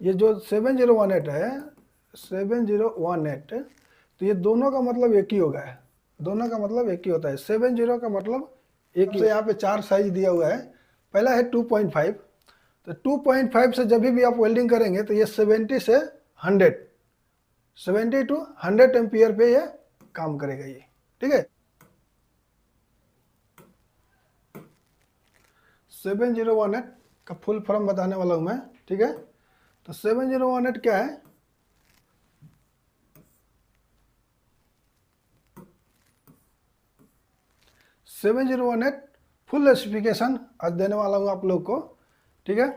ये जो 7018 है 7018, तो ये दोनों का मतलब एक ही होगा, दोनों का मतलब एक ही होता है। 70 का मतलब एक ही। यहाँ पे 4 साइज दिया हुआ है। पहला है 2.5, तो 2.5 से जब भी आप वेल्डिंग करेंगे तो ये 70 से 100, 70 to 100 एम्पियर पे ये काम करेगा ये, ठीक है। 7018 का फुल फॉर्म बताने वाला हूँ मैं, ठीक है। तो 7018 क्या है? Seven zero one at full specification आज देने वाला हूँ आप लोग को, ठीक है।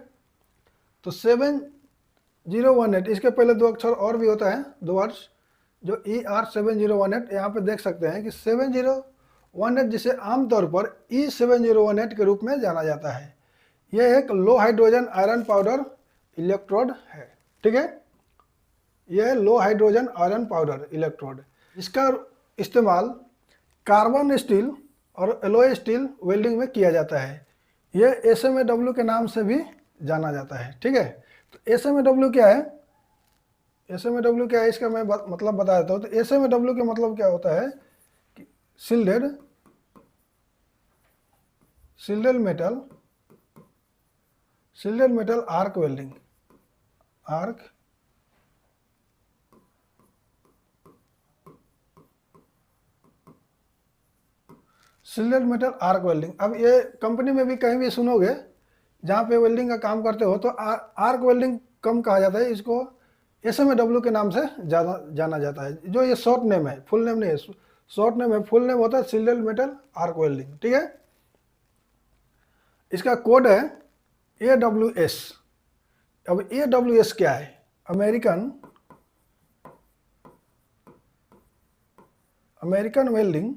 तो 7018, इसके पहले 2 अक्षर और भी होता है, 2 वर्ड्स, जो ER7018। यहाँ पे देख सकते हैं कि 7018 जिसे आमतौर पर E7018 के रूप में जाना जाता है। यह एक लो हाइड्रोजन आयरन पाउडर इलेक्ट्रोड है, ठीक है। यह लो हाइड्रोजन आयरन पाउडर इलेक्ट्रोड, इसका इस्तेमाल कार्बन स्टील और एलॉय स्टील वेल्डिंग में किया जाता है। यह SMAW के नाम से भी जाना जाता है, ठीक है। तो SMAW क्या है? SMAW क्या है इसका मैं मतलब बता देता हूँ। तो SMAW का मतलब क्या होता है कि shielded metal arc welding, shielded metal arc welding. अब ये कंपनी में भी कहीं भी सुनोगे जहाँ पे वेल्डिंग का काम करते हो तो आर्क वेल्डिंग कम कहा जाता है, इसको SMAW के नाम से ज़्यादा जाना जाता है। जो ये शॉर्ट नेम है, फुल नेम नहीं है, शॉर्ट नेम है। फुल नेम होता है शिल्डेड मेटल आर्क वेल्डिंग, ठीक है। इसका कोड है AWS। अब AWS क्या है? American welding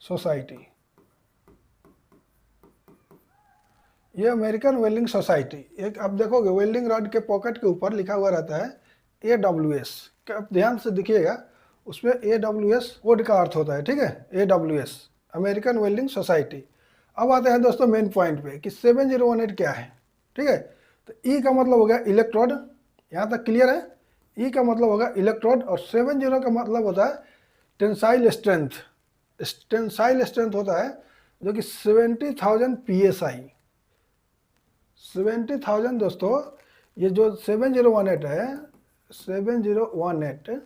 society. ये अमेरिकन वेल्डिंग सोसाइटी, एक आप देखोगे वेल्डिंग रॉड के पॉकेट के ऊपर लिखा हुआ रहता है AWS। आप ध्यान से दिखिएगा, उसमें AWS कोड का अर्थ होता है, ठीक है। AWS American welding society. अब आते हैं दोस्तों मेन पॉइंट पे कि 7018 क्या है, ठीक है। तो E का मतलब हो गया इलेक्ट्रोड, यहाँ तक क्लियर है। E का मतलब होगा इलेक्ट्रोड, और 70 का मतलब होता है टेंसाइल स्ट्रेंथ। टेंसाइल स्ट्रेंथ होता है जो कि 70,000 PSI। 70,000 दोस्तों, ये जो 7018 है 7018,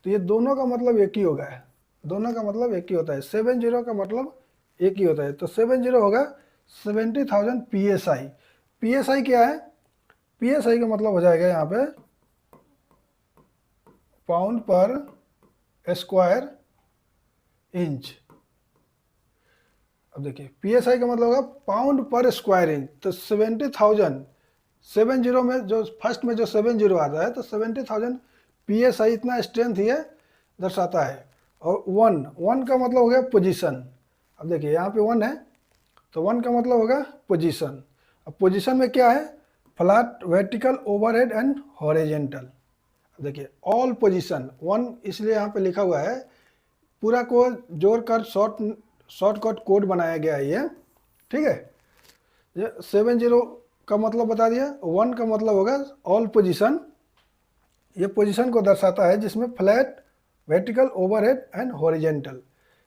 तो ये दोनों का मतलब एक ही होगा, दोनों का मतलब एक ही होता है। 70 का मतलब एक ही होता है, तो 70 होगा 70,000 PSI। PSI क्या है? PSI का मतलब हो जाएगा यहाँ पे पाउंड पर स्क्वायर इंच। अब देखिए PSI का मतलब होगा पाउंड पर स्क्वायर इंच। तो 70,000, 70 में जो फर्स्ट में जो 70 आता है तो 70,000 PSI इतना स्ट्रेंथ ये दर्शाता है। और वन का मतलब हो गया पोजीशन। अब देखिए यहाँ पे 1 है, तो 1 का मतलब होगा पोजीशन। अब पोजीशन में क्या है? Flat, vertical, overhead and horizontal. अब देखिए ऑल पोजीशन 1 इसलिए यहाँ पे लिखा हुआ है, पूरा को जोड़कर शॉर्टकट कोड बनाया गया है ये, ठीक है। ये 70 का मतलब बता दिया। 1 का मतलब होगा ऑल पोजीशन, ये पोजीशन को दर्शाता है जिसमें flat, vertical, overhead and horizontal,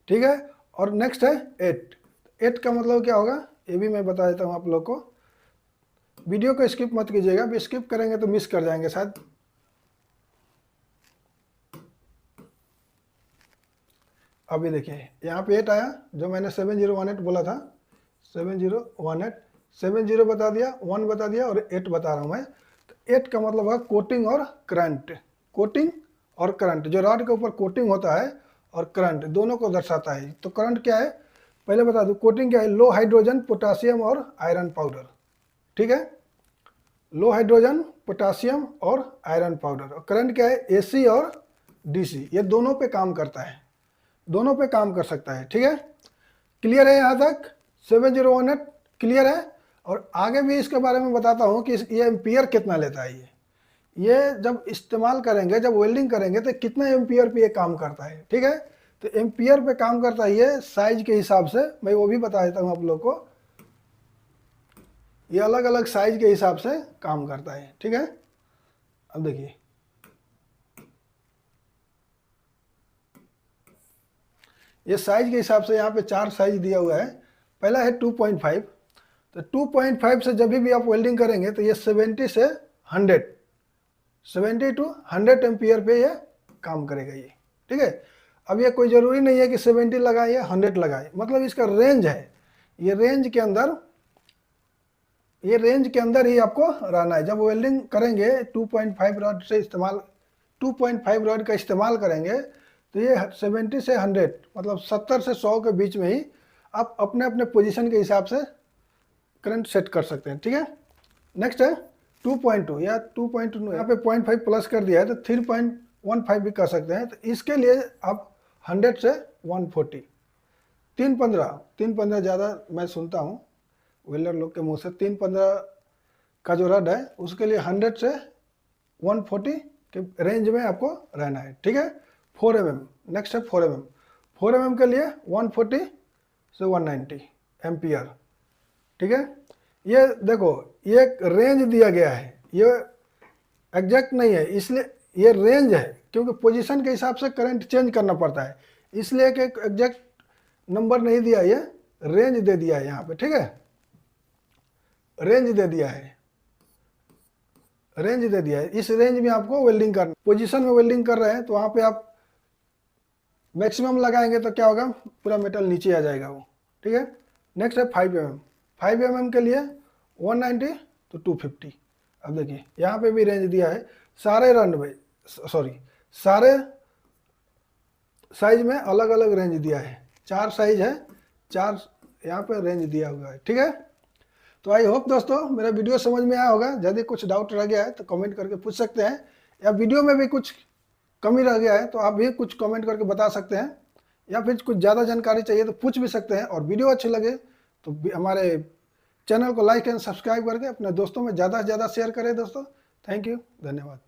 ठीक है। और नेक्स्ट है 8 का मतलब क्या होगा ये भी मैं बता देता हूँ आप लोग को। वीडियो को स्किप मत कीजिएगा, भी स्किप करेंगे तो मिस कर जाएंगे शायद। अभी देखिए यहाँ पे 8 आया, जो मैंने 7018 बोला था, 7018, 70 बता दिया, 1 बता दिया और 8 बता रहा हूँ मैं। तो 8 का मतलब है कोटिंग और करंट। कोटिंग और करंट, जो रॉड के ऊपर कोटिंग होता है और करंट दोनों को दर्शाता है। तो करंट क्या है पहले बता दूँ। कोटिंग क्या है? लो हाइड्रोजन, पोटासियम और आयरन पाउडर, ठीक है। लो हाइड्रोजन, पोटासियम और आयरन पाउडर। और करंट क्या है? AC और DC, ये दोनों पे काम करता है, दोनों पे काम कर सकता है, ठीक है। क्लियर है यहाँ तक? 7018 क्लियर है। और आगे भी इसके बारे में बताता हूँ कि ये एम्पियर कितना लेता है। ये जब इस्तेमाल करेंगे, जब वेल्डिंग करेंगे तो कितना एम्पियर पे ये काम करता है, ठीक है। तो एम्पियर पे काम करता है ये साइज के हिसाब से, मैं वो भी बता देता हूँ आप लोग को। ये अलग अलग साइज के हिसाब से काम करता है, ठीक है। अब देखिए ये साइज के हिसाब से यहाँ पे 4 साइज दिया हुआ है। पहला है 2.5, तो 2.5 से जब भी आप वेल्डिंग करेंगे तो ये 70 से 100, 70 to 100 एम्पियर पे ये काम करेगा ये, ठीक है। अब ये कोई ज़रूरी नहीं है कि 70 लगाए या 100 लगाए, मतलब इसका रेंज है, ये रेंज के अंदर ही आपको रहना है। जब वेल्डिंग करेंगे 2.5 रॉड से 2.5 रॉड का इस्तेमाल करेंगे तो ये 70 से 100 मतलब 70 से 100 के बीच में ही आप अपने अपने पोजीशन के हिसाब से करंट सेट कर सकते हैं, ठीक है। नेक्स्ट है 2.2 या 2.2, यहाँ पे 0.5 प्लस कर दिया है तो 3.15 भी कर सकते हैं। तो इसके लिए आप 100 से 140, 315 ज़्यादा मैं सुनता हूँ वेल्डर लोग के मुंह से, 315 का जो रड है उसके लिए 100 से 140 के रेंज में आपको रहना है, ठीक है। 4 mm, नेक्स्ट है 4 mm, 4 mm के लिए 140 से 190 एम्पियर, ठीक है। ये देखो ये एक रेंज दिया गया है, ये एग्जैक्ट नहीं है, इसलिए ये रेंज है क्योंकि पोजीशन के हिसाब से करंट चेंज करना पड़ता है, इसलिए कि एक एग्जैक्ट नंबर नहीं दिया, ये रेंज दे दिया है यहाँ पे, ठीक है। रेंज दे दिया है, इस रेंज में आपको वेल्डिंग करना। पोजीशन में वेल्डिंग कर रहे हैं तो वहाँ पे आप मैक्सिमम लगाएंगे तो क्या होगा, पूरा मेटल नीचे आ जाएगा वो, ठीक है। नेक्स्ट है 5 mm, 5 mm के लिए 190 to 250। अब देखिए यहाँ पे भी रेंज दिया है, सारे साइज में अलग अलग रेंज दिया है, 4 साइज है, 4 यहाँ पे रेंज दिया हुआ है, ठीक है। तो आई होप दोस्तों मेरा वीडियो समझ में आया होगा। यदि कुछ डाउट रह गया है तो कमेंट करके पूछ सकते हैं, या वीडियो में भी कुछ कमी रह गया है तो आप भी कुछ कमेंट करके बता सकते हैं, या फिर कुछ ज़्यादा जानकारी चाहिए तो पूछ भी सकते हैं। और वीडियो अच्छी लगे तो हमारे चैनल को लाइक एंड सब्सक्राइब करके अपने दोस्तों में ज़्यादा से ज़्यादा शेयर करें दोस्तों। थैंक यू, धन्यवाद।